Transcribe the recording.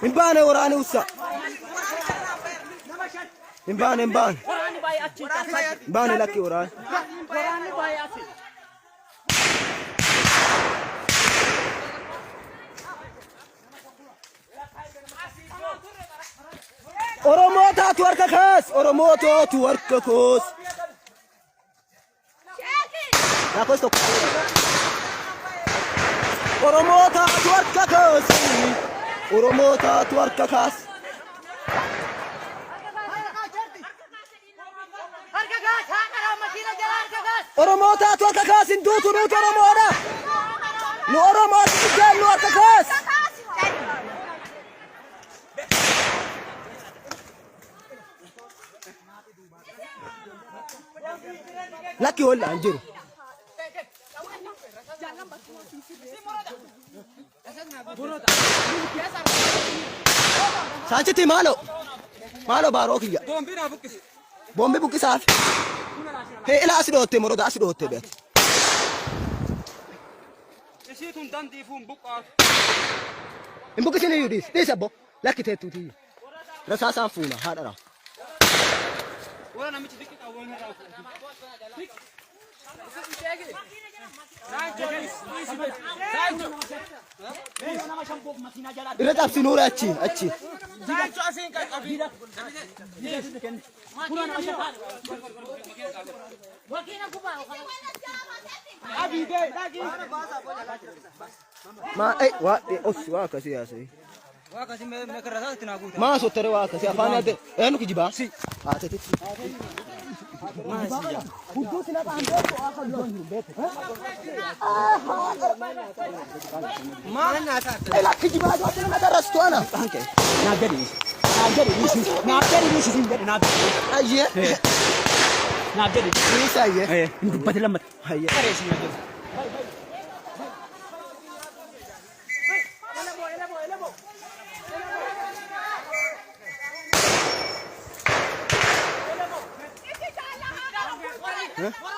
Imbaan waraani ussa. Imbaan. Imbaan lakki waraani. Oromootaatu harka kaas. Oromootaatu harka kaas. Yaa questo. Oromootaatu harka kaas. Oromootaatu harka kaas. Oromootaatu harka kaas. Hinduutu nuti Oromoodha. Nu Oromooti ijaannu harka kaas. Lakki walla anjiru. Saachiti maalo baaroo kiyya. Boombi buqqisaaf. Hee ilaa asi dhootte moroda asi dhootte beet. Isiitun dandiifuun buqqaatu. Hin buqqisini iyyuu dhiis abbo lakki teettuuti. Rasaasaan fuuna haadha raa. Wara namichi xiqqi qaawwan irraa irra cabsi nuura achi. Waa akkasii yaasee. Maa sottere waa akkasii afaan yaadde eenyu kijibaa? Haatetitti. Ela kijibaa jootee nama darastuana. Naagadi. Ayyee. Naagadi. Isa ayyee. Dubbate lammata. Ayyee. Huh?